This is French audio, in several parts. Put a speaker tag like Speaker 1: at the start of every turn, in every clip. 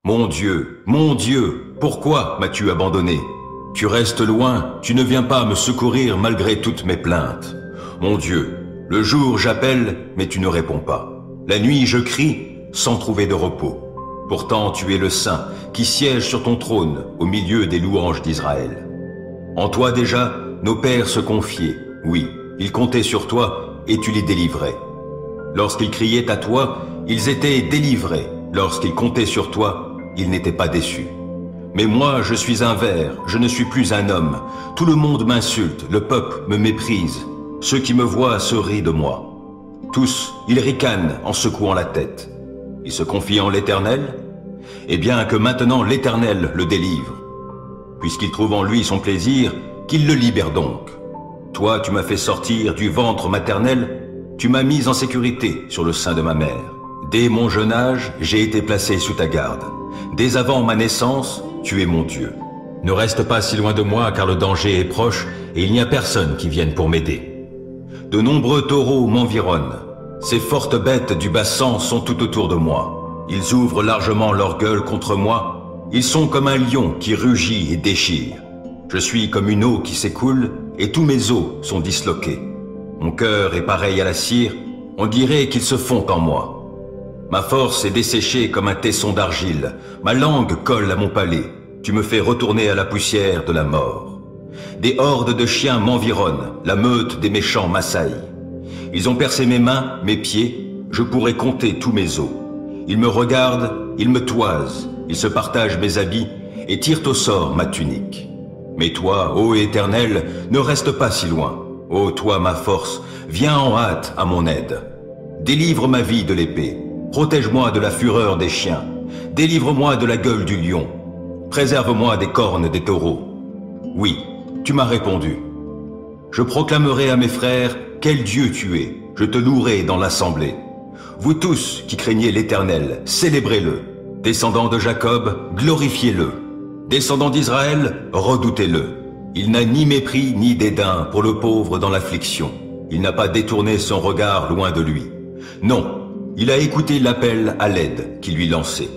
Speaker 1: Mon Dieu, pourquoi m'as-tu abandonné? Tu restes loin, tu ne viens pas me secourir malgré toutes mes plaintes. Mon Dieu, le jour j'appelle, mais tu ne réponds pas. La nuit je crie, sans trouver de repos. Pourtant tu es le Saint, qui siège sur ton trône, au milieu des louanges d'Israël. En toi déjà, nos pères se confiaient. Oui, ils comptaient sur toi, et tu les délivrais. Lorsqu'ils criaient à toi, ils étaient délivrés. Lorsqu'ils comptaient sur toi, ils n'étaient pas déçus. Mais moi, je suis un ver, je ne suis plus un homme. Tout le monde m'insulte, le peuple me méprise. Ceux qui me voient se rient de moi. Tous, ils ricanent en secouant la tête. Ils se confient en l'Éternel? Eh bien que maintenant l'Éternel le délivre. Puisqu'il trouve en lui son plaisir, qu'il le libère donc. Toi, tu m'as fait sortir du ventre maternel, tu m'as mis en sécurité sur le sein de ma mère. Dès mon jeune âge, j'ai été placé sous ta garde. Dès avant ma naissance, tu es mon Dieu. Ne reste pas si loin de moi, car le danger est proche et il n'y a personne qui vienne pour m'aider. De nombreux taureaux m'environnent. Ces fortes bêtes du bassan sont tout autour de moi. Ils ouvrent largement leur gueule contre moi. Ils sont comme un lion qui rugit et déchire. Je suis comme une eau qui s'écoule et tous mes os sont disloqués. Mon cœur est pareil à la cire, on dirait qu'il se fond en moi. Ma force est desséchée comme un tesson d'argile, ma langue colle à mon palais, tu me fais retourner à la poussière de la mort. Des hordes de chiens m'environnent, la meute des méchants m'assaille. Ils ont percé mes mains, mes pieds, je pourrais compter tous mes os. Ils me regardent, ils me toisent, ils se partagent mes habits et tirent au sort ma tunique. Mais toi, ô Éternel, ne reste pas si loin. Ô toi, ma force, viens en hâte à mon aide. Délivre ma vie de l'épée. Protège-moi de la fureur des chiens. Délivre-moi de la gueule du lion. Préserve-moi des cornes des taureaux. Oui, tu m'as répondu. Je proclamerai à mes frères, quel Dieu tu es. Je te louerai dans l'assemblée. Vous tous qui craignez l'Éternel, célébrez-le. Descendants de Jacob, glorifiez-le. Descendants d'Israël, redoutez-le. Il n'a ni mépris ni dédain pour le pauvre dans l'affliction. Il n'a pas détourné son regard loin de lui. Non. Il a écouté l'appel à l'aide qui lui lançait.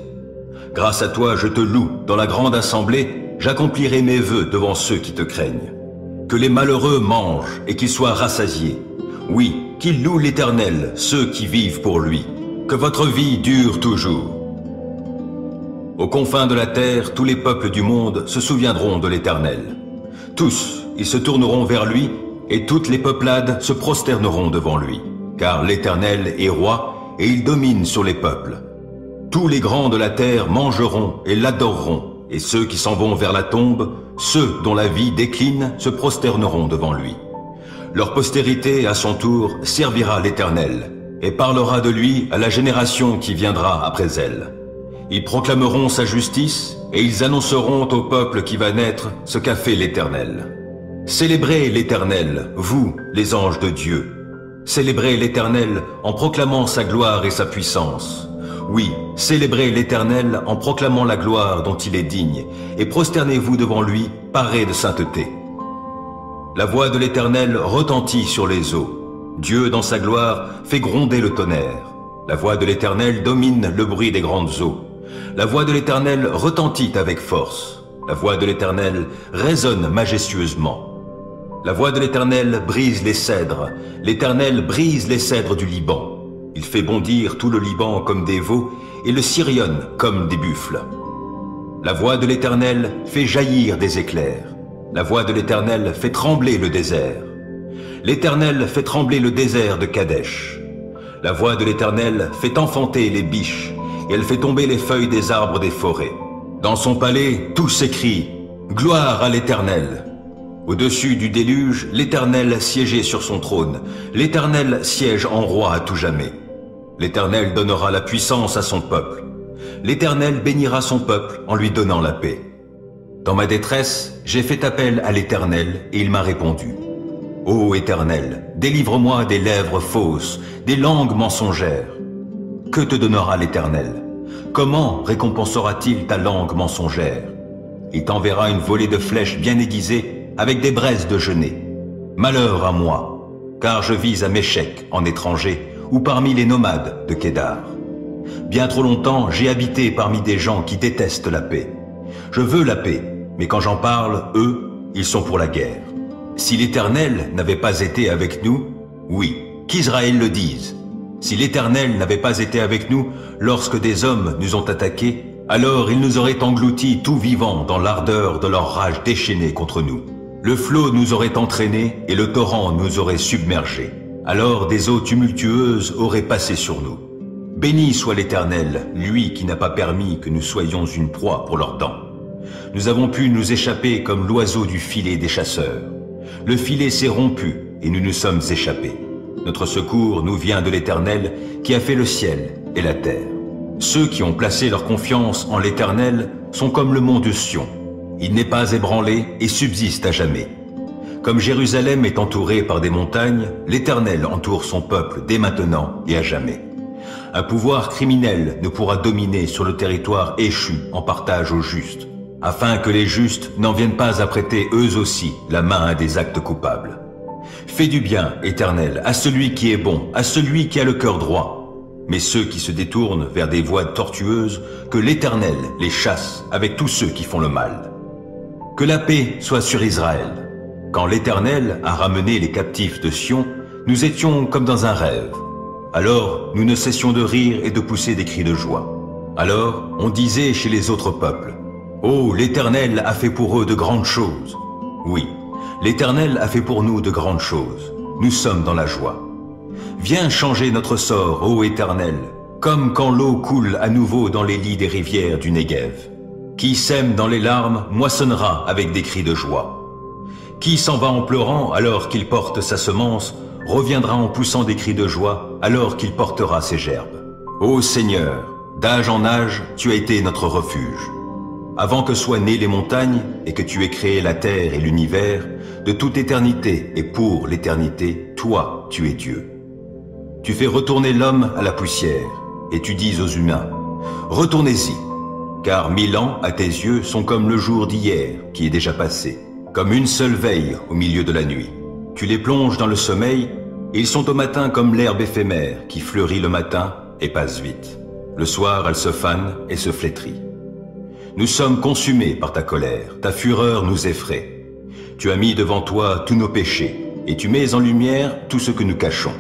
Speaker 1: Grâce à toi, je te loue dans la grande assemblée, j'accomplirai mes vœux devant ceux qui te craignent. Que les malheureux mangent et qu'ils soient rassasiés. Oui, qu'ils louent l'Éternel, ceux qui vivent pour lui. Que votre vie dure toujours. Aux confins de la terre, tous les peuples du monde se souviendront de l'Éternel. Tous, ils se tourneront vers lui et toutes les peuplades se prosterneront devant lui. Car l'Éternel est roi, et il domine sur les peuples. Tous les grands de la terre mangeront et l'adoreront, et ceux qui s'en vont vers la tombe, ceux dont la vie décline, se prosterneront devant lui. Leur postérité, à son tour, servira l'Éternel, et parlera de lui à la génération qui viendra après elle. Ils proclameront sa justice, et ils annonceront au peuple qui va naître ce qu'a fait l'Éternel. Célébrez l'Éternel, vous, les anges de Dieu. Célébrez l'Éternel en proclamant sa gloire et sa puissance. Oui, célébrez l'Éternel en proclamant la gloire dont il est digne, et prosternez-vous devant lui, parés de sainteté. La voix de l'Éternel retentit sur les eaux. Dieu, dans sa gloire, fait gronder le tonnerre. La voix de l'Éternel domine le bruit des grandes eaux. La voix de l'Éternel retentit avec force. La voix de l'Éternel résonne majestueusement. La voix de l'Éternel brise les cèdres. L'Éternel brise les cèdres du Liban. Il fait bondir tout le Liban comme des veaux et le Sirion comme des buffles. La voix de l'Éternel fait jaillir des éclairs. La voix de l'Éternel fait trembler le désert. L'Éternel fait trembler le désert de Kadesh. La voix de l'Éternel fait enfanter les biches et elle fait tomber les feuilles des arbres des forêts. Dans son palais, tous s'écrient « Gloire à l'Éternel !» Au-dessus du déluge, l'Éternel siégeait sur son trône. L'Éternel siège en roi à tout jamais. L'Éternel donnera la puissance à son peuple. L'Éternel bénira son peuple en lui donnant la paix. Dans ma détresse, j'ai fait appel à l'Éternel et il m'a répondu. Ô Éternel, délivre-moi des lèvres fausses, des langues mensongères. Que te donnera l'Éternel? Comment récompensera-t-il ta langue mensongère? Il t'enverra une volée de flèches bien aiguisées avec des braises de genêt. Malheur à moi, car je vis à Méchec en étranger ou parmi les nomades de Kédar. Bien trop longtemps, j'ai habité parmi des gens qui détestent la paix. Je veux la paix, mais quand j'en parle, eux, ils sont pour la guerre. Si l'Éternel n'avait pas été avec nous, oui, qu'Israël le dise. Si l'Éternel n'avait pas été avec nous lorsque des hommes nous ont attaqués, alors ils nous auraient engloutis tout vivants dans l'ardeur de leur rage déchaînée contre nous. Le flot nous aurait entraînés et le torrent nous aurait submergés. Alors des eaux tumultueuses auraient passé sur nous. Béni soit l'Éternel, lui qui n'a pas permis que nous soyons une proie pour leurs dents. Nous avons pu nous échapper comme l'oiseau du filet des chasseurs. Le filet s'est rompu et nous nous sommes échappés. Notre secours nous vient de l'Éternel qui a fait le ciel et la terre. Ceux qui ont placé leur confiance en l'Éternel sont comme le mont de Sion. Il n'est pas ébranlé et subsiste à jamais. Comme Jérusalem est entourée par des montagnes, l'Éternel entoure son peuple dès maintenant et à jamais. Un pouvoir criminel ne pourra dominer sur le territoire échu en partage aux justes, afin que les justes n'en viennent pas à prêter eux aussi la main à des actes coupables. Fais du bien, Éternel, à celui qui est bon, à celui qui a le cœur droit. Mais ceux qui se détournent vers des voies tortueuses, que l'Éternel les chasse avec tous ceux qui font le mal. Que la paix soit sur Israël. Quand l'Éternel a ramené les captifs de Sion, nous étions comme dans un rêve. Alors nous ne cessions de rire et de pousser des cris de joie. Alors on disait chez les autres peuples, « Oh, l'Éternel a fait pour eux de grandes choses. » Oui, l'Éternel a fait pour nous de grandes choses. Nous sommes dans la joie. Viens changer notre sort, ô Éternel, comme quand l'eau coule à nouveau dans les lits des rivières du Néguev. Qui sème dans les larmes moissonnera avec des cris de joie. Qui s'en va en pleurant alors qu'il porte sa semence, reviendra en poussant des cris de joie alors qu'il portera ses gerbes. Ô Seigneur, d'âge en âge, tu as été notre refuge. Avant que soient nées les montagnes et que tu aies créé la terre et l'univers, de toute éternité et pour l'éternité, toi, tu es Dieu. Tu fais retourner l'homme à la poussière, et tu dis aux humains, « Retournez-y, car 1000 ans à tes yeux sont comme le jour d'hier qui est déjà passé, comme une seule veille au milieu de la nuit. Tu les plonges dans le sommeil, et ils sont au matin comme l'herbe éphémère qui fleurit le matin et passe vite. Le soir, elle se fane et se flétrit. Nous sommes consumés par ta colère, ta fureur nous effraie. Tu as mis devant toi tous nos péchés, et tu mets en lumière tout ce que nous cachons.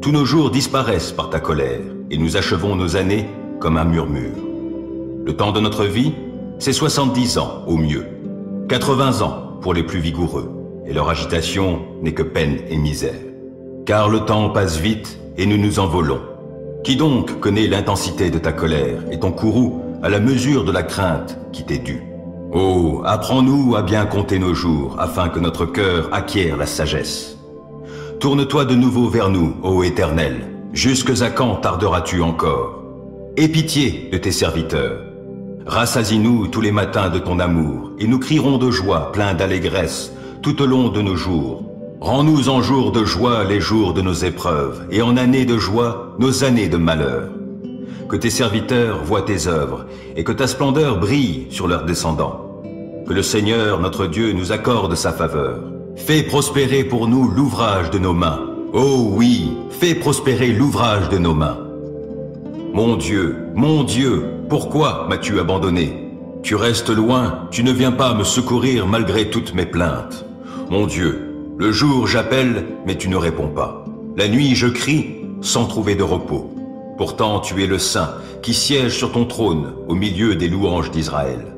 Speaker 1: Tous nos jours disparaissent par ta colère, et nous achevons nos années comme un murmure. Le temps de notre vie, c'est 70 ans au mieux, 80 ans pour les plus vigoureux, et leur agitation n'est que peine et misère. Car le temps passe vite, et nous nous envolons. Qui donc connaît l'intensité de ta colère, et ton courroux à la mesure de la crainte qui t'est due? Oh, apprends-nous à bien compter nos jours, afin que notre cœur acquiert la sagesse. Tourne-toi de nouveau vers nous, ô Éternel. Jusque à quand tarderas-tu encore? Aie pitié de tes serviteurs. Rassasie-nous tous les matins de ton amour, et nous crierons de joie, pleins d'allégresse, tout au long de nos jours. Rends-nous en jours de joie les jours de nos épreuves, et en années de joie nos années de malheur. Que tes serviteurs voient tes œuvres, et que ta splendeur brille sur leurs descendants. Que le Seigneur, notre Dieu, nous accorde sa faveur. Fais prospérer pour nous l'ouvrage de nos mains. Oh oui, fais prospérer l'ouvrage de nos mains. Mon Dieu, pourquoi m'as-tu abandonné? Tu restes loin, tu ne viens pas me secourir malgré toutes mes plaintes. Mon Dieu, le jour j'appelle, mais tu ne réponds pas. La nuit je crie, sans trouver de repos. Pourtant tu es le Saint, qui siège sur ton trône, au milieu des louanges d'Israël.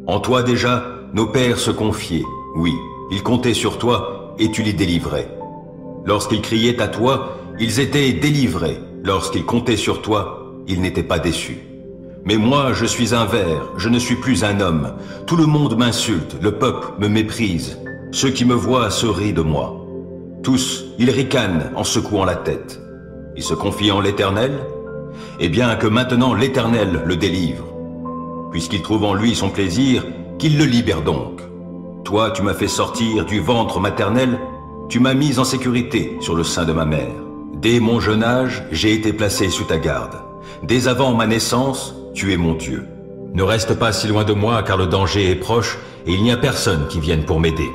Speaker 1: En toi déjà, nos pères se confiaient, oui, ils comptaient sur toi, et tu les délivrais. Lorsqu'ils criaient à toi, ils étaient délivrés. Lorsqu'ils comptaient sur toi, ils n'étaient pas déçus. Mais moi, je suis un ver, je ne suis plus un homme. Tout le monde m'insulte, le peuple me méprise. Ceux qui me voient se rient de moi. Tous, ils ricanent en secouant la tête. Ils se confient en l'Éternel? Eh bien que maintenant l'Éternel le délivre. Puisqu'il trouve en lui son plaisir, qu'il le libère donc. Toi, tu m'as fait sortir du ventre maternel, tu m'as mis en sécurité sur le sein de ma mère. Dès mon jeune âge, j'ai été placé sous ta garde. Dès avant ma naissance, tu es mon Dieu. Ne reste pas si loin de moi, car le danger est proche, et il n'y a personne qui vienne pour m'aider.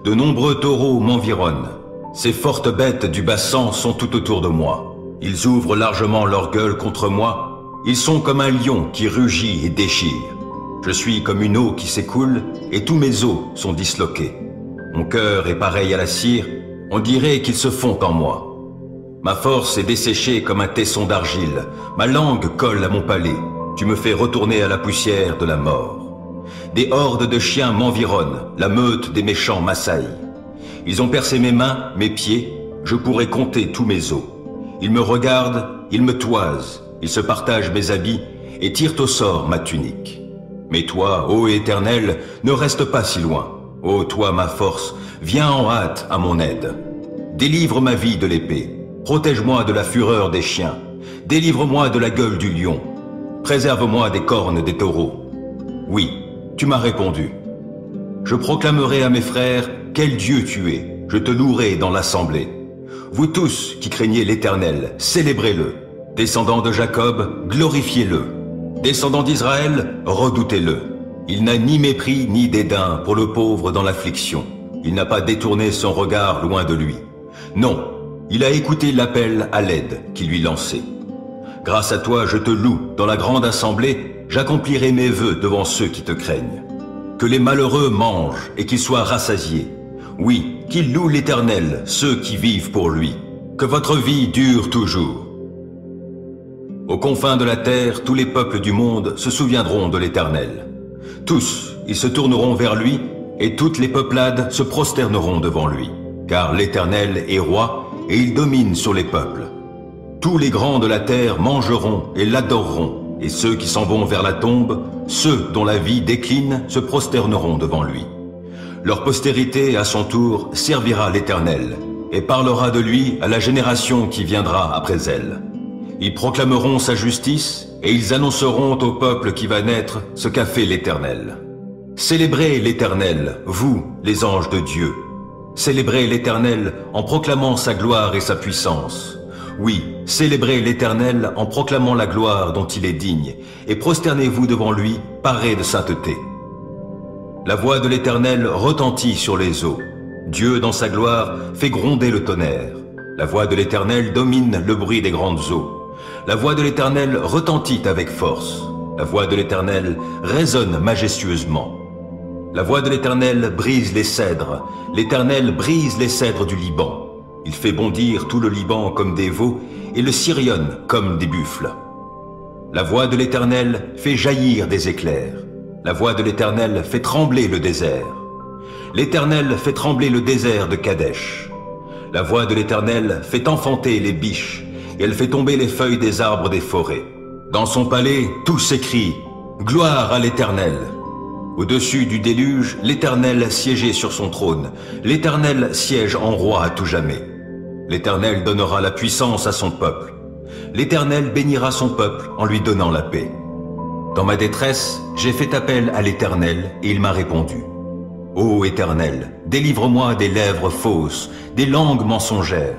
Speaker 1: De nombreux taureaux m'environnent. Ces fortes bêtes du bassan sont tout autour de moi. Ils ouvrent largement leur gueule contre moi. Ils sont comme un lion qui rugit et déchire. Je suis comme une eau qui s'écoule et tous mes os sont disloqués. Mon cœur est pareil à la cire, on dirait qu'ils se fond en moi. Ma force est desséchée comme un tesson d'argile, ma langue colle à mon palais, tu me fais retourner à la poussière de la mort. Des hordes de chiens m'environnent, la meute des méchants m'assaille. Ils ont percé mes mains, mes pieds, je pourrais compter tous mes os. Ils me regardent, ils me toisent, ils se partagent mes habits et tirent au sort ma tunique. Mais toi, ô Éternel, ne reste pas si loin. Ô toi, ma force, viens en hâte à mon aide. Délivre ma vie de l'épée. Protège-moi de la fureur des chiens. Délivre-moi de la gueule du lion. Préserve-moi des cornes des taureaux. Oui, tu m'as répondu. Je proclamerai à mes frères, quel Dieu tu es. Je te louerai dans l'assemblée. Vous tous qui craignez l'Éternel, célébrez-le. Descendants de Jacob, glorifiez-le. Descendants d'Israël, redoutez-le. Il n'a ni mépris ni dédain pour le pauvre dans l'affliction. Il n'a pas détourné son regard loin de lui. Non, il a écouté l'appel à l'aide qui lui lançait. Grâce à toi, je te loue dans la grande assemblée, j'accomplirai mes vœux devant ceux qui te craignent. Que les malheureux mangent et qu'ils soient rassasiés. Oui, qu'ils louent l'Éternel, ceux qui vivent pour lui. Que votre vie dure toujours. Aux confins de la terre, tous les peuples du monde se souviendront de l'Éternel. Tous, ils se tourneront vers lui, et toutes les peuplades se prosterneront devant lui. Car l'Éternel est roi, et il domine sur les peuples. Tous les grands de la terre mangeront et l'adoreront, et ceux qui s'en vont vers la tombe, ceux dont la vie décline, se prosterneront devant lui. Leur postérité, à son tour, servira l'Éternel, et parlera de lui à la génération qui viendra après elle. Ils proclameront sa justice, et ils annonceront au peuple qui va naître ce qu'a fait l'Éternel. Célébrez l'Éternel, vous, les anges de Dieu. Célébrez l'Éternel en proclamant sa gloire et sa puissance. Oui, célébrez l'Éternel en proclamant la gloire dont il est digne, et prosternez-vous devant lui, parés de sainteté. La voix de l'Éternel retentit sur les eaux. Dieu, dans sa gloire, fait gronder le tonnerre. La voix de l'Éternel domine le bruit des grandes eaux. La voix de l'Éternel retentit avec force. La voix de l'Éternel résonne majestueusement. La voix de l'Éternel brise les cèdres. L'Éternel brise les cèdres du Liban. Il fait bondir tout le Liban comme des veaux et le Sirion comme des buffles. La voix de l'Éternel fait jaillir des éclairs. La voix de l'Éternel fait trembler le désert. L'Éternel fait trembler le désert de Kadesh. La voix de l'Éternel fait enfanter les biches, et elle fait tomber les feuilles des arbres des forêts. Dans son palais, tout s'écrie « Gloire à l'Éternel !» Au-dessus du déluge, l'Éternel siégeait sur son trône. L'Éternel siège en roi à tout jamais. L'Éternel donnera la puissance à son peuple. L'Éternel bénira son peuple en lui donnant la paix. Dans ma détresse, j'ai fait appel à l'Éternel et il m'a répondu. Ô Éternel, délivre-moi des lèvres fausses, des langues mensongères.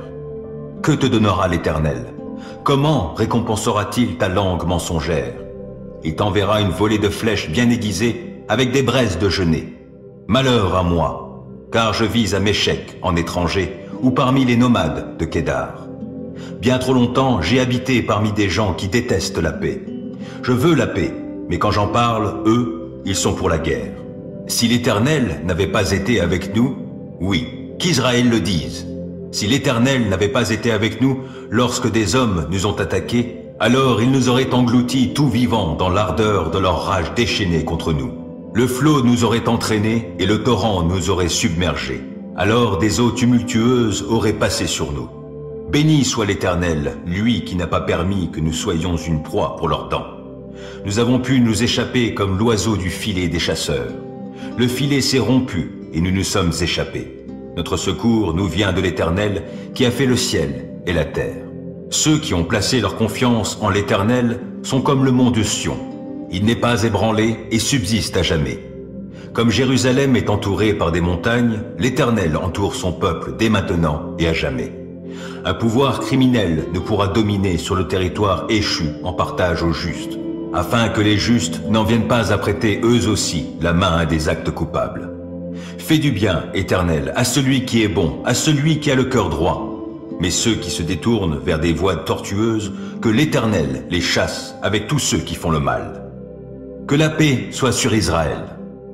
Speaker 1: Que te donnera l'Éternel? Comment récompensera-t-il ta langue mensongère? Il t'enverra une volée de flèches bien aiguisées avec des braises de genêt. Malheur à moi, car je vis à Méchec en étranger ou parmi les nomades de Kédar. Bien trop longtemps, j'ai habité parmi des gens qui détestent la paix. Je veux la paix, mais quand j'en parle, eux, ils sont pour la guerre. Si l'Éternel n'avait pas été avec nous, oui, qu'Israël le dise. Si l'Éternel n'avait pas été avec nous lorsque des hommes nous ont attaqués, alors ils nous auraient engloutis tout vivants dans l'ardeur de leur rage déchaînée contre nous. Le flot nous aurait entraînés et le torrent nous aurait submergés. Alors des eaux tumultueuses auraient passé sur nous. Béni soit l'Éternel, lui qui n'a pas permis que nous soyons une proie pour leurs dents. Nous avons pu nous échapper comme l'oiseau du filet des chasseurs. Le filet s'est rompu et nous nous sommes échappés. Notre secours nous vient de l'Éternel qui a fait le ciel et la terre. Ceux qui ont placé leur confiance en l'Éternel sont comme le mont de Sion. Il n'est pas ébranlé et subsiste à jamais. Comme Jérusalem est entourée par des montagnes, l'Éternel entoure son peuple dès maintenant et à jamais. Un pouvoir criminel ne pourra dominer sur le territoire échu en partage aux justes, afin que les justes n'en viennent pas à prêter eux aussi la main à des actes coupables. Fais du bien, Éternel, à celui qui est bon, à celui qui a le cœur droit. mais ceux qui se détournent vers des voies tortueuses, que l'Éternel les chasse avec tous ceux qui font le mal. Que la paix soit sur Israël.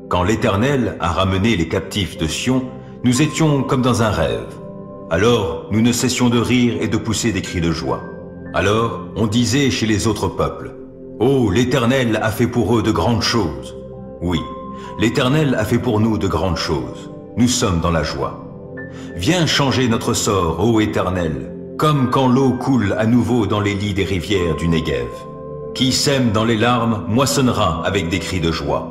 Speaker 1: Quand l'Éternel a ramené les captifs de Sion, nous étions comme dans un rêve. Alors nous ne cessions de rire et de pousser des cris de joie. Alors on disait chez les autres peuples, « Oh, l'Éternel a fait pour eux de grandes choses. » Oui, l'Éternel a fait pour nous de grandes choses. Nous sommes dans la joie. Viens changer notre sort, ô Éternel, comme quand l'eau coule à nouveau dans les lits des rivières du Néguev. Qui sème dans les larmes moissonnera avec des cris de joie.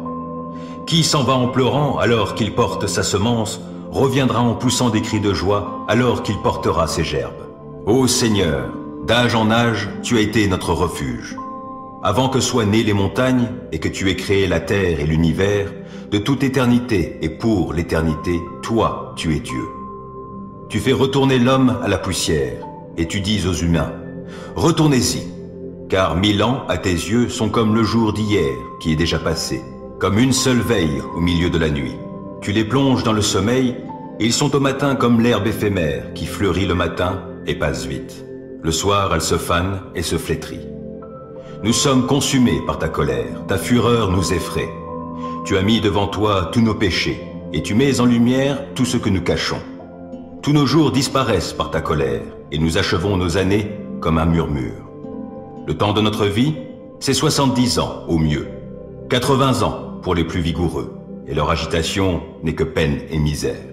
Speaker 1: Qui s'en va en pleurant alors qu'il porte sa semence, reviendra en poussant des cris de joie alors qu'il portera ses gerbes. Ô Seigneur, d'âge en âge, tu as été notre refuge. Avant que soient nées les montagnes et que tu aies créé la terre et l'univers, de toute éternité et pour l'éternité, toi, tu es Dieu. Tu fais retourner l'homme à la poussière, et tu dis aux humains, « Retournez-y, car 1000 ans à tes yeux sont comme le jour d'hier qui est déjà passé, comme une seule veille au milieu de la nuit. Tu les plonges dans le sommeil, et ils sont au matin comme l'herbe éphémère qui fleurit le matin et passe vite. Le soir, elle se fane et se flétrit. Nous sommes consumés par ta colère, ta fureur nous effraie. Tu as mis devant toi tous nos péchés, et tu mets en lumière tout ce que nous cachons. Tous nos jours disparaissent par ta colère, et nous achevons nos années comme un murmure. Le temps de notre vie, c'est 70 ans au mieux, 80 ans pour les plus vigoureux, et leur agitation n'est que peine et misère.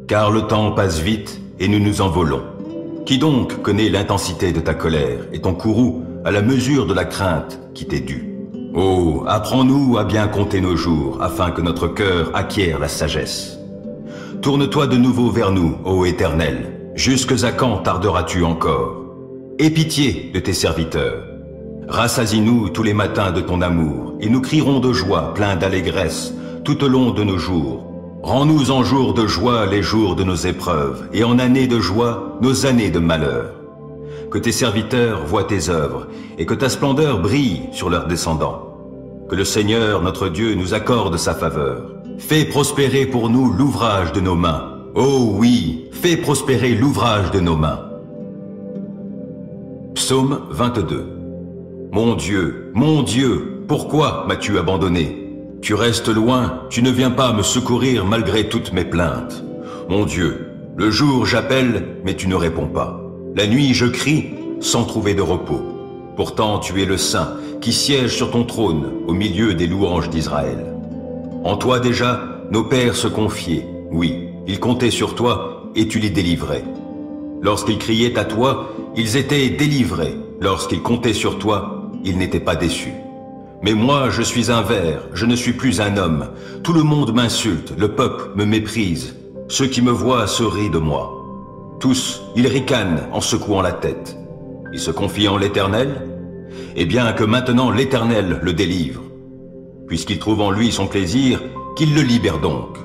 Speaker 1: Car le temps passe vite, et nous nous envolons. Qui donc connaît l'intensité de ta colère, et ton courroux à la mesure de la crainte qui t'est due? Oh, apprends-nous à bien compter nos jours, afin que notre cœur acquiert la sagesse. Tourne-toi de nouveau vers nous, ô Éternel. Jusque à quand tarderas-tu encore? Aie pitié de tes serviteurs. Rassasie-nous tous les matins de ton amour, et nous crierons de joie, pleins d'allégresse, tout au long de nos jours. Rends-nous en jours de joie les jours de nos épreuves, et en années de joie nos années de malheur. Que tes serviteurs voient tes œuvres, et que ta splendeur brille sur leurs descendants. Que le Seigneur, notre Dieu, nous accorde sa faveur. Fais prospérer pour nous l'ouvrage de nos mains. Oh oui, fais prospérer l'ouvrage de nos mains. Psaume 22. Mon Dieu, pourquoi m'as-tu abandonné? Tu restes loin, tu ne viens pas me secourir malgré toutes mes plaintes. Mon Dieu, le jour j'appelle, mais tu ne réponds pas. La nuit je crie, sans trouver de repos. Pourtant tu es le Saint, qui siège sur ton trône, au milieu des louanges d'Israël. En toi déjà, nos pères se confiaient, oui, ils comptaient sur toi, et tu les délivrais. Lorsqu'ils criaient à toi, ils étaient délivrés. Lorsqu'ils comptaient sur toi, ils n'étaient pas déçus. Mais moi, je suis un ver, je ne suis plus un homme. Tout le monde m'insulte, le peuple me méprise. Ceux qui me voient se rient de moi. Tous, ils ricanent en secouant la tête. Ils se confient en l'Éternel? Eh bien que maintenant l'Éternel le délivre. Puisqu'il trouve en lui son plaisir, qu'il le libère donc.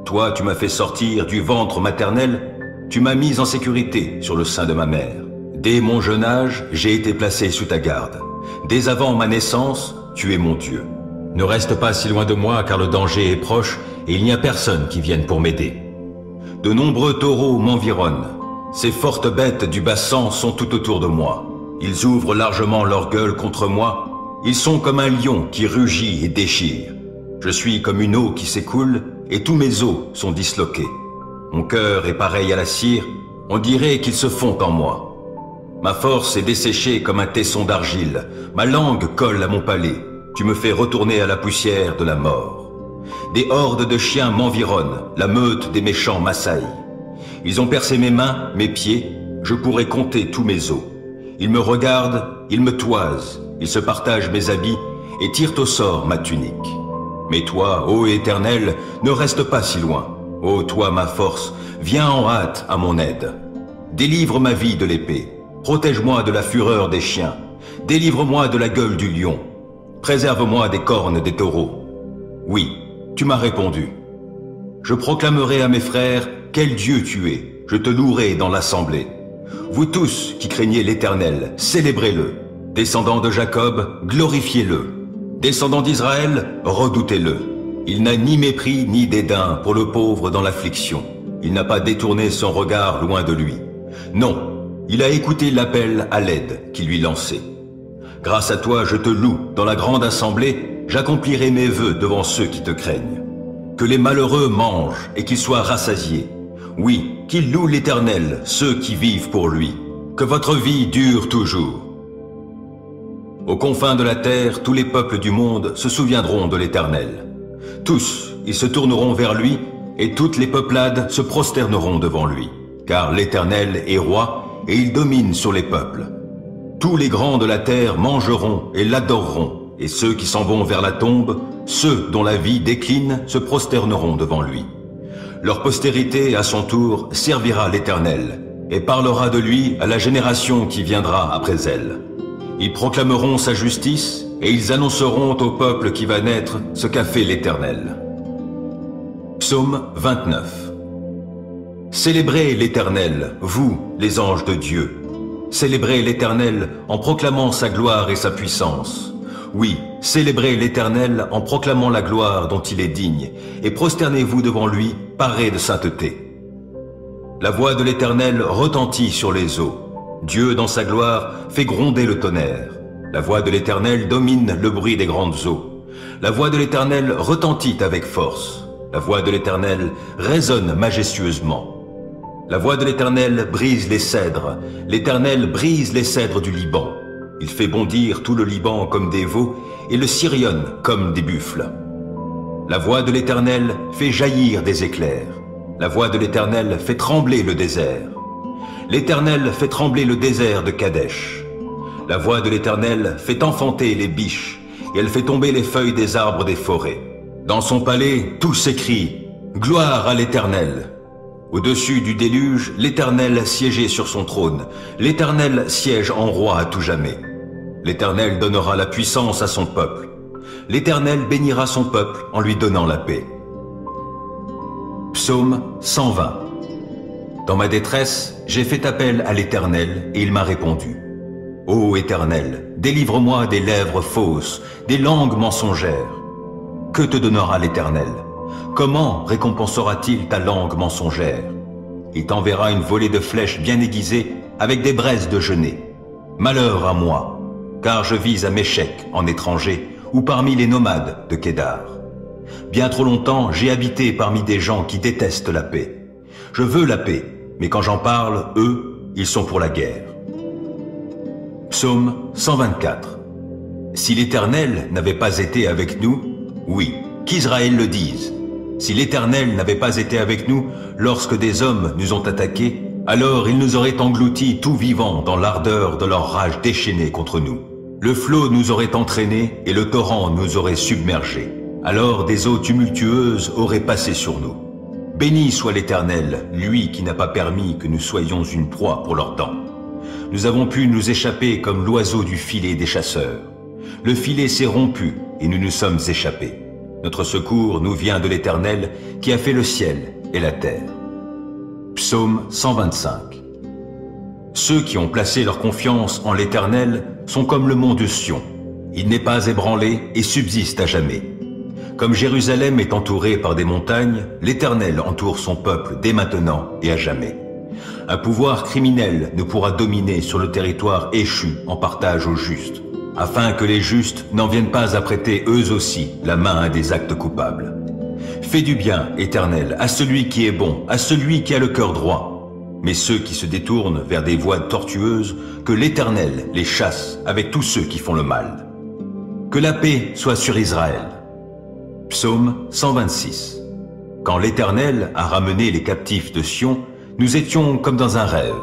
Speaker 1: Toi, tu m'as fait sortir du ventre maternel, tu m'as mis en sécurité sur le sein de ma mère. Dès mon jeune âge, j'ai été placé sous ta garde. Dès avant ma naissance, tu es mon Dieu. Ne reste pas si loin de moi, car le danger est proche, et il n'y a personne qui vienne pour m'aider. De nombreux taureaux m'environnent. Ces fortes bêtes du bassan sont tout autour de moi. Ils ouvrent largement leur gueule contre moi. Ils sont comme un lion qui rugit et déchire. Je suis comme une eau qui s'écoule, et tous mes os sont disloqués. Mon cœur est pareil à la cire, on dirait qu'il se fond en moi. Ma force est desséchée comme un tesson d'argile, ma langue colle à mon palais. Tu me fais retourner à la poussière de la mort. Des hordes de chiens m'environnent, la meute des méchants m'assaille. Ils ont percé mes mains, mes pieds, je pourrais compter tous mes os. Ils me regardent, ils me toisent, ils se partagent mes habits et tirent au sort ma tunique. Mais toi, ô Éternel, ne reste pas si loin. Ô toi, ma force, viens en hâte à mon aide. Délivre ma vie de l'épée, protège-moi de la fureur des chiens, délivre-moi de la gueule du lion, préserve-moi des cornes des taureaux. Oui, tu m'as répondu. Je proclamerai à mes frères, quel Dieu tu es, je te louerai dans l'assemblée. Vous tous qui craignez l'Éternel, célébrez-le. Descendants de Jacob, glorifiez-le. Descendants d'Israël, redoutez-le. Il n'a ni mépris ni dédain pour le pauvre dans l'affliction. Il n'a pas détourné son regard loin de lui. Non, Il a écouté l'appel à l'aide qui lui lançait. Grâce à toi, je te loue dans la grande assemblée, j'accomplirai mes vœux devant ceux qui te craignent. Que les malheureux mangent et qu'ils soient rassasiés. Oui, qu'ils louent l'Éternel, ceux qui vivent pour lui. Que votre vie dure toujours. Aux confins de la terre, tous les peuples du monde se souviendront de l'Éternel. Tous, ils se tourneront vers lui, et toutes les peuplades se prosterneront devant lui. Car l'Éternel est roi, et il domine sur les peuples. Tous les grands de la terre mangeront et l'adoreront, et ceux qui s'en vont vers la tombe, ceux dont la vie décline, se prosterneront devant lui. Leur postérité, à son tour, servira l'Éternel, et parlera de lui à la génération qui viendra après elle. Ils proclameront sa justice, et ils annonceront au peuple qui va naître ce qu'a fait l'Éternel. Psaume 29. Célébrez l'Éternel, vous, les anges de Dieu. Célébrez l'Éternel en proclamant sa gloire et sa puissance. Oui, célébrez l'Éternel en proclamant la gloire dont il est digne, et prosternez-vous devant lui, parés de sainteté. La voix de l'Éternel retentit sur les eaux. Dieu, dans sa gloire, fait gronder le tonnerre. La voix de l'Éternel domine le bruit des grandes eaux. La voix de l'Éternel retentit avec force. La voix de l'Éternel résonne majestueusement. La voix de l'Éternel brise les cèdres. L'Éternel brise les cèdres du Liban. Il fait bondir tout le Liban comme des veaux et le Sirion comme des buffles. La voix de l'Éternel fait jaillir des éclairs. La voix de l'Éternel fait trembler le désert. L'Éternel fait trembler le désert de Kadesh. La voix de l'Éternel fait enfanter les biches et elle fait tomber les feuilles des arbres des forêts. Dans son palais, tous s'écrient « Gloire à l'Éternel !» Au-dessus du déluge, l'Éternel siégeait sur son trône. L'Éternel siège en roi à tout jamais. L'Éternel donnera la puissance à son peuple. L'Éternel bénira son peuple en lui donnant la paix. Psaume 120. Dans ma détresse, j'ai fait appel à l'Éternel et il m'a répondu. Ô Éternel, délivre-moi des lèvres fausses, des langues mensongères. Que te donnera l'Éternel? Comment récompensera-t-il ta langue mensongère? Il t'enverra une volée de flèches bien aiguisées avec des braises de genêt. Malheur à moi, car je vis à Méchec en étranger ou parmi les nomades de Kédar. Bien trop longtemps, j'ai habité parmi des gens qui détestent la paix. Je veux la paix, mais quand j'en parle, eux, ils sont pour la guerre. Psaume 124. Si l'Éternel n'avait pas été avec nous, oui, qu'Israël le dise. Si l'Éternel n'avait pas été avec nous lorsque des hommes nous ont attaqués, alors il nous aurait engloutis tout vivants dans l'ardeur de leur rage déchaînée contre nous. Le flot nous aurait entraînés et le torrent nous aurait submergés. Alors des eaux tumultueuses auraient passé sur nous. Béni soit l'Éternel, lui qui n'a pas permis que nous soyons une proie pour leurs dents. Nous avons pu nous échapper comme l'oiseau du filet des chasseurs. Le filet s'est rompu et nous nous sommes échappés. Notre secours nous vient de l'Éternel qui a fait le ciel et la terre. Psaume 125. Ceux qui ont placé leur confiance en l'Éternel sont comme le mont de Sion. Il n'est pas ébranlé et subsiste à jamais. Comme Jérusalem est entourée par des montagnes, l'Éternel entoure son peuple dès maintenant et à jamais. Un pouvoir criminel ne pourra dominer sur le territoire échu en partage aux justes, afin que les justes n'en viennent pas à prêter eux aussi la main à des actes coupables. Fais du bien, Éternel, à celui qui est bon, à celui qui a le cœur droit. Mais ceux qui se détournent vers des voies tortueuses, que l'Éternel les chasse avec tous ceux qui font le mal. Que la paix soit sur Israël. Psaume 126. Quand l'Éternel a ramené les captifs de Sion, nous étions comme dans un rêve.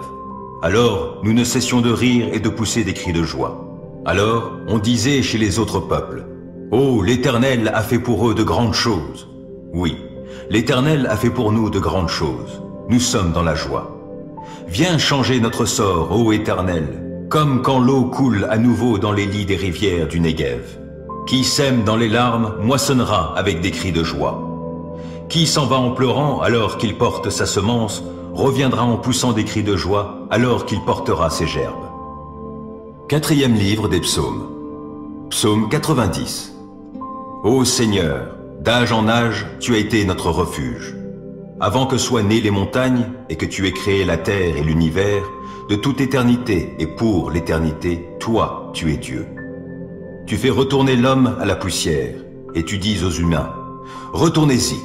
Speaker 1: Alors nous ne cessions de rire et de pousser des cris de joie. Alors on disait chez les autres peuples, « Oh, l'Éternel a fait pour eux de grandes choses. » Oui, l'Éternel a fait pour nous de grandes choses. Nous sommes dans la joie. Viens changer notre sort, ô Éternel, comme quand l'eau coule à nouveau dans les lits des rivières du Néguev. Qui sème dans les larmes moissonnera avec des cris de joie. Qui s'en va en pleurant alors qu'il porte sa semence, reviendra en poussant des cris de joie alors qu'il portera ses gerbes. Quatrième livre des psaumes. Psaume 90. Ô Seigneur, d'âge en âge, tu as été notre refuge. avant que soient nées les montagnes et que tu aies créé la terre et l'univers, de toute éternité et pour l'éternité, toi, tu es Dieu. Tu fais retourner l'homme à la poussière, et tu dis aux humains, « Retournez-y,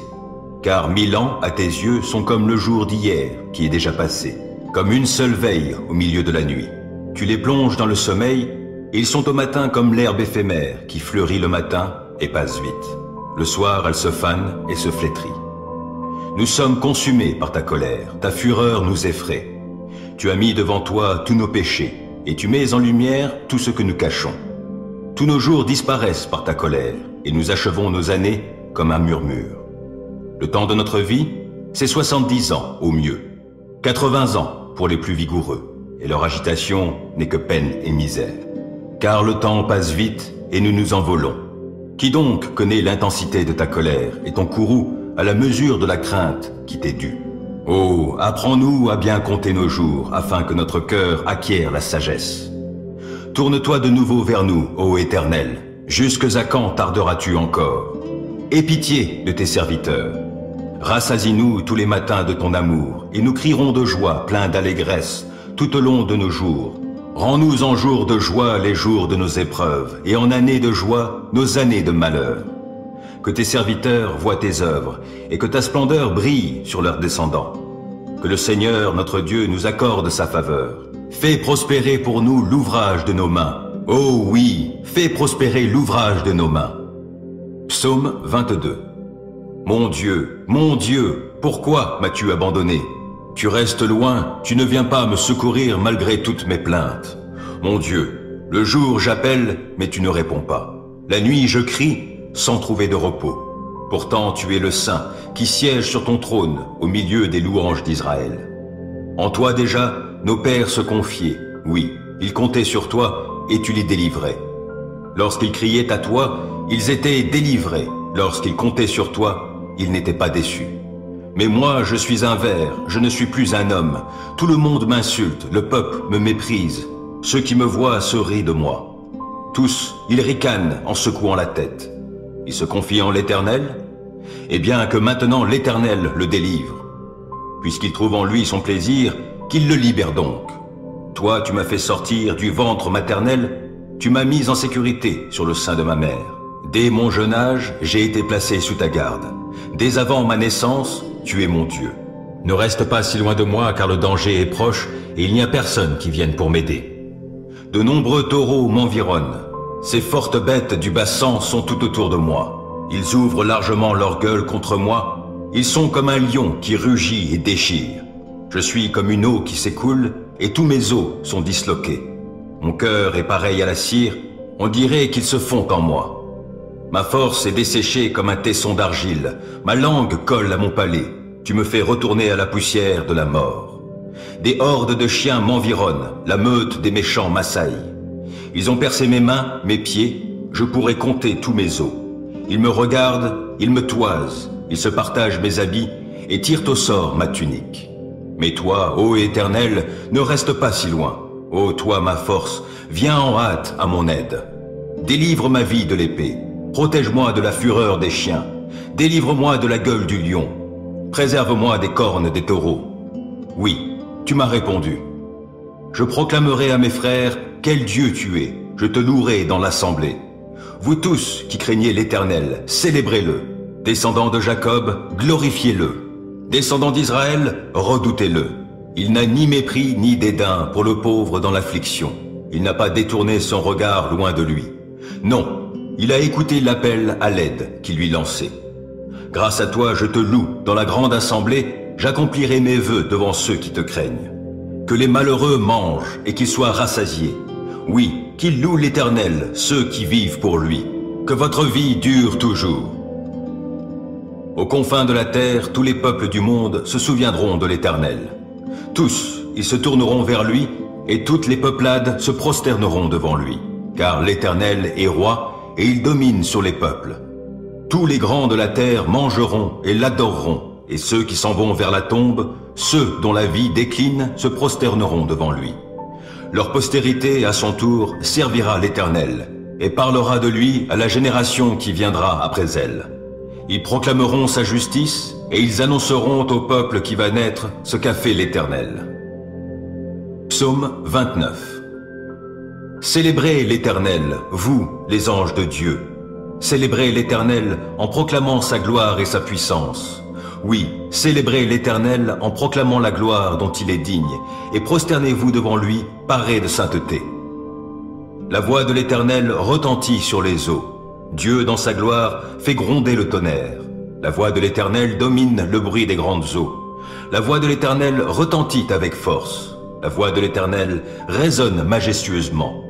Speaker 1: car 1000 ans à tes yeux sont comme le jour d'hier qui est déjà passé, comme une seule veille au milieu de la nuit. Tu les plonges dans le sommeil, et ils sont au matin comme l'herbe éphémère qui fleurit le matin et passe vite. Le soir, elle se fane et se flétrit. Nous sommes consumés par ta colère, ta fureur nous effraie. Tu as mis devant toi tous nos péchés, et tu mets en lumière tout ce que nous cachons. Tous nos jours disparaissent par ta colère, et nous achevons nos années comme un murmure. Le temps de notre vie, c'est 70 ans au mieux, 80 ans pour les plus vigoureux, et leur agitation n'est que peine et misère. Car le temps passe vite, et nous nous envolons. Qui donc connaît l'intensité de ta colère et ton courroux à la mesure de la crainte qui t'est due? Oh, apprends-nous à bien compter nos jours, afin que notre cœur acquiert la sagesse. Tourne-toi de nouveau vers nous, ô Éternel. Jusque à quand tarderas-tu encore? Aie pitié de tes serviteurs. Rassasie-nous tous les matins de ton amour, et nous crierons de joie, pleins d'allégresse, tout au long de nos jours. Rends-nous en jours de joie les jours de nos épreuves, et en années de joie nos années de malheur. Que tes serviteurs voient tes œuvres, et que ta splendeur brille sur leurs descendants. Que le Seigneur, notre Dieu, nous accorde sa faveur. Fais prospérer pour nous l'ouvrage de nos mains. Oh oui, fais prospérer l'ouvrage de nos mains. Psaume 22. Mon Dieu, pourquoi m'as-tu abandonné? Tu restes loin, tu ne viens pas me secourir malgré toutes mes plaintes. Mon Dieu, le jour j'appelle, mais tu ne réponds pas. La nuit je crie, sans trouver de repos. Pourtant tu es le Saint, qui siège sur ton trône, au milieu des louanges d'Israël. En toi déjà, nos pères se confiaient, oui, ils comptaient sur toi, et tu les délivrais. Lorsqu'ils criaient à toi, ils étaient délivrés. Lorsqu'ils comptaient sur toi, ils n'étaient pas déçus. Mais moi, je suis un ver, je ne suis plus un homme. Tout le monde m'insulte, le peuple me méprise. Ceux qui me voient se rient de moi. Tous, ils ricanent en secouant la tête. Ils se confient en l'Éternel? Eh bien que maintenant l'Éternel le délivre. Puisqu'il trouve en lui son plaisir, qu'il le libère donc. Toi, tu m'as fait sortir du ventre maternel, tu m'as mis en sécurité sur le sein de ma mère. Dès mon jeune âge, j'ai été placé sous ta garde. Dès avant ma naissance, tu es mon Dieu. Ne reste pas si loin de moi, car le danger est proche, et il n'y a personne qui vienne pour m'aider. De nombreux taureaux m'environnent. Ces fortes bêtes du bassan sont tout autour de moi. Ils ouvrent largement leur gueule contre moi. Ils sont comme un lion qui rugit et déchire. Je suis comme une eau qui s'écoule, et tous mes os sont disloqués. Mon cœur est pareil à la cire, on dirait qu'il se fond en moi. Ma force est desséchée comme un tesson d'argile, ma langue colle à mon palais, tu me fais retourner à la poussière de la mort. Des hordes de chiens m'environnent, la meute des méchants m'assaille. Ils ont percé mes mains, mes pieds, je pourrais compter tous mes os. Ils me regardent, ils me toisent, ils se partagent mes habits et tirent au sort ma tunique. Mais toi, ô Éternel, ne reste pas si loin. Ô toi, ma force, viens en hâte à mon aide. Délivre ma vie de l'épée. Protège-moi de la fureur des chiens. Délivre-moi de la gueule du lion. Préserve-moi des cornes des taureaux. Oui, tu m'as répondu. Je proclamerai à mes frères, quel Dieu tu es. Je te louerai dans l'assemblée. Vous tous qui craignez l'Éternel, célébrez-le. Descendants de Jacob, glorifiez-le. Descendants d'Israël, redoutez-le. Il n'a ni mépris ni dédain pour le pauvre dans l'affliction. Il n'a pas détourné son regard loin de lui. Non, il a écouté l'appel à l'aide qui lui lançait. Grâce à toi, je te loue dans la grande assemblée, j'accomplirai mes vœux devant ceux qui te craignent. Que les malheureux mangent et qu'ils soient rassasiés. Oui, qu'ils louent l'Éternel, ceux qui vivent pour lui. Que votre vie dure toujours. Aux confins de la terre, tous les peuples du monde se souviendront de l'Éternel. Tous, ils se tourneront vers lui, et toutes les peuplades se prosterneront devant lui. Car l'Éternel est roi, et il domine sur les peuples. Tous les grands de la terre mangeront et l'adoreront, et ceux qui s'en vont vers la tombe, ceux dont la vie décline, se prosterneront devant lui. Leur postérité, à son tour, servira l'Éternel, et parlera de lui à la génération qui viendra après elle. Ils proclameront sa justice et ils annonceront au peuple qui va naître ce qu'a fait l'Éternel. Psaume 29. Célébrez l'Éternel, vous, les anges de Dieu. Célébrez l'Éternel en proclamant sa gloire et sa puissance. Oui, célébrez l'Éternel en proclamant la gloire dont il est digne, et prosternez-vous devant lui, parés de sainteté. La voix de l'Éternel retentit sur les eaux. Dieu, dans sa gloire, fait gronder le tonnerre. La voix de l'Éternel domine le bruit des grandes eaux. La voix de l'Éternel retentit avec force. La voix de l'Éternel résonne majestueusement.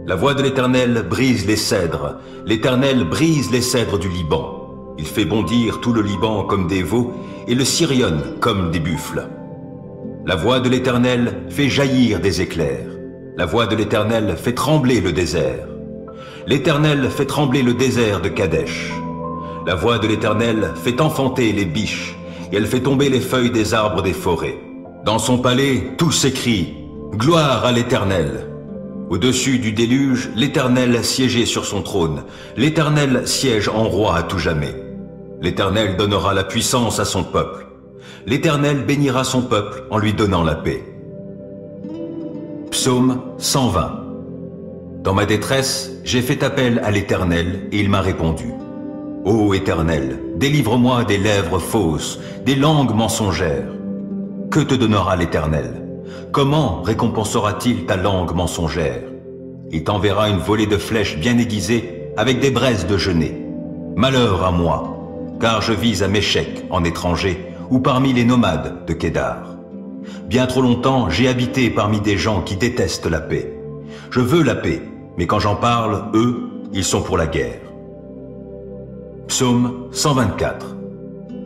Speaker 1: La voix de l'Éternel brise les cèdres. L'Éternel brise les cèdres du Liban. Il fait bondir tout le Liban comme des veaux et le Sirion comme des buffles. La voix de l'Éternel fait jaillir des éclairs. La voix de l'Éternel fait trembler le désert. L'Éternel fait trembler le désert de Kadesh. La voix de l'Éternel fait enfanter les biches, et elle fait tomber les feuilles des arbres des forêts. Dans son palais, tous s'écrient « Gloire à l'Éternel !» Au-dessus du déluge, l'Éternel siégeait sur son trône. L'Éternel siège en roi à tout jamais. L'Éternel donnera la puissance à son peuple. L'Éternel bénira son peuple en lui donnant la paix. Psaume 120. Dans ma détresse, j'ai fait appel à l'Éternel et il m'a répondu. Ô Éternel, délivre-moi des lèvres fausses, des langues mensongères. Que te donnera l'Éternel? Comment récompensera-t-il ta langue mensongère? Il t'enverra une volée de flèches bien aiguisées avec des braises de genêt. Malheur à moi, car je vis à Méchec en étranger ou parmi les nomades de Kédar. Bien trop longtemps, j'ai habité parmi des gens qui détestent la paix. Je veux la paix, mais quand j'en parle, eux, ils sont pour la guerre. Psaume 124.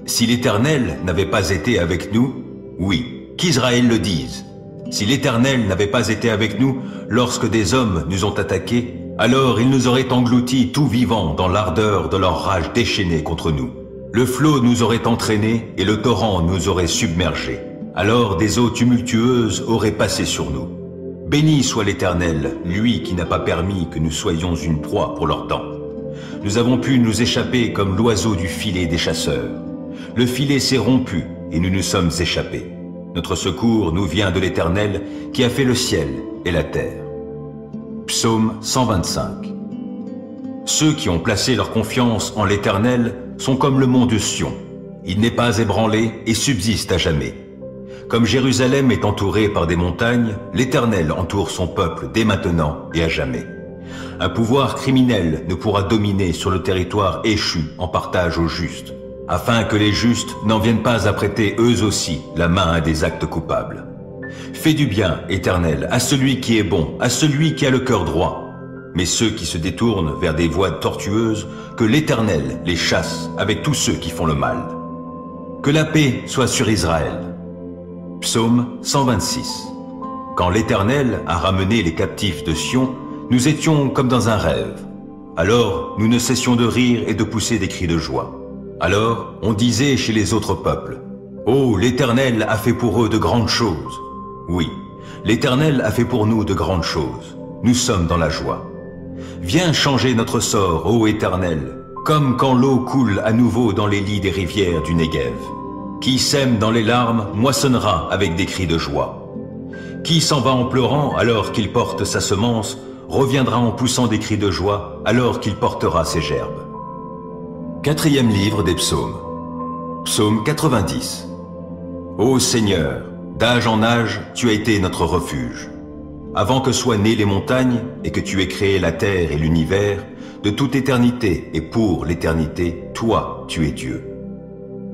Speaker 1: Si l'Éternel n'avait pas été avec nous, oui, qu'Israël le dise. Si l'Éternel n'avait pas été avec nous lorsque des hommes nous ont attaqués, alors il nous aurait engloutis tout vivants dans l'ardeur de leur rage déchaînée contre nous. Le flot nous aurait entraînés et le torrent nous aurait submergés. Alors des eaux tumultueuses auraient passé sur nous. Béni soit l'Éternel, lui qui n'a pas permis que nous soyons une proie pour leurs dents. Nous avons pu nous échapper comme l'oiseau du filet des chasseurs. Le filet s'est rompu et nous nous sommes échappés. Notre secours nous vient de l'Éternel qui a fait le ciel et la terre. Psaume 125. Ceux qui ont placé leur confiance en l'Éternel sont comme le mont de Sion. Il n'est pas ébranlé et subsiste à jamais. Comme Jérusalem est entourée par des montagnes, l'Éternel entoure son peuple dès maintenant et à jamais. Un pouvoir criminel ne pourra dominer sur le territoire échu en partage aux justes, afin que les justes n'en viennent pas à prêter eux aussi la main à des actes coupables. Fais du bien, Éternel, à celui qui est bon, à celui qui a le cœur droit. Mais ceux qui se détournent vers des voies tortueuses, que l'Éternel les chasse avec tous ceux qui font le mal. Que la paix soit sur Israël. Psaume 126. Quand l'Éternel a ramené les captifs de Sion, nous étions comme dans un rêve. Alors nous ne cessions de rire et de pousser des cris de joie. Alors on disait chez les autres peuples, « Oh, l'Éternel a fait pour eux de grandes choses. » Oui, l'Éternel a fait pour nous de grandes choses. Nous sommes dans la joie. Viens changer notre sort, ô Éternel, comme quand l'eau coule à nouveau dans les lits des rivières du Néguev. Qui sème dans les larmes moissonnera avec des cris de joie. Qui s'en va en pleurant alors qu'il porte sa semence, reviendra en poussant des cris de joie alors qu'il portera ses gerbes. Quatrième livre des psaumes. Psaume 90. Ô Seigneur, d'âge en âge, tu as été notre refuge. Avant que soient nées les montagnes et que tu aies créé la terre et l'univers, de toute éternité et pour l'éternité, toi, tu es Dieu.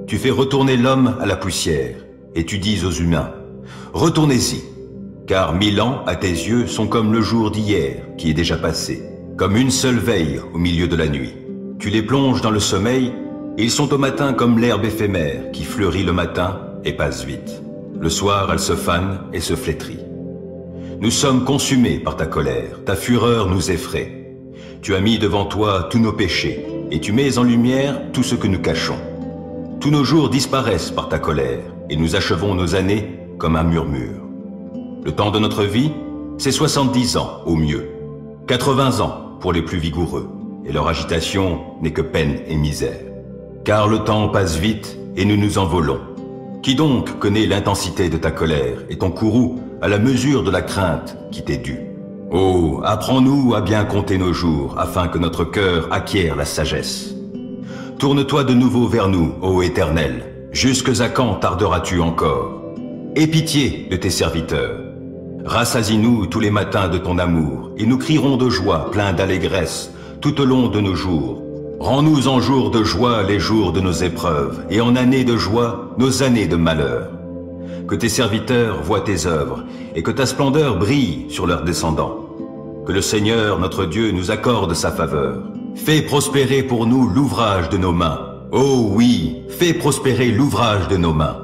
Speaker 1: Tu fais retourner l'homme à la poussière, et tu dis aux humains, « Retournez-y, car 1000 ans à tes yeux sont comme le jour d'hier qui est déjà passé, comme une seule veille au milieu de la nuit. Tu les plonges dans le sommeil, et ils sont au matin comme l'herbe éphémère qui fleurit le matin et passe vite. Le soir, elle se fane et se flétrit. Nous sommes consumés par ta colère, ta fureur nous effraie. Tu as mis devant toi tous nos péchés, et tu mets en lumière tout ce que nous cachons. Tous nos jours disparaissent par ta colère, et nous achevons nos années comme un murmure. Le temps de notre vie, c'est 70 ans au mieux, 80 ans pour les plus vigoureux, et leur agitation n'est que peine et misère. Car le temps passe vite, et nous nous envolons. Qui donc connaît l'intensité de ta colère et ton courroux à la mesure de la crainte qui t'est due? Oh, apprends-nous à bien compter nos jours, afin que notre cœur acquiert la sagesse. Tourne-toi de nouveau vers nous, ô Éternel. Jusque à quand tarderas-tu encore? Aie pitié de tes serviteurs. Rassasie-nous tous les matins de ton amour, et nous crierons de joie, pleins d'allégresse, tout au long de nos jours. Rends-nous en jours de joie les jours de nos épreuves, et en années de joie nos années de malheur. Que tes serviteurs voient tes œuvres, et que ta splendeur brille sur leurs descendants. Que le Seigneur, notre Dieu, nous accorde sa faveur. Fais prospérer pour nous l'ouvrage de nos mains. Oh oui, fais prospérer l'ouvrage de nos mains.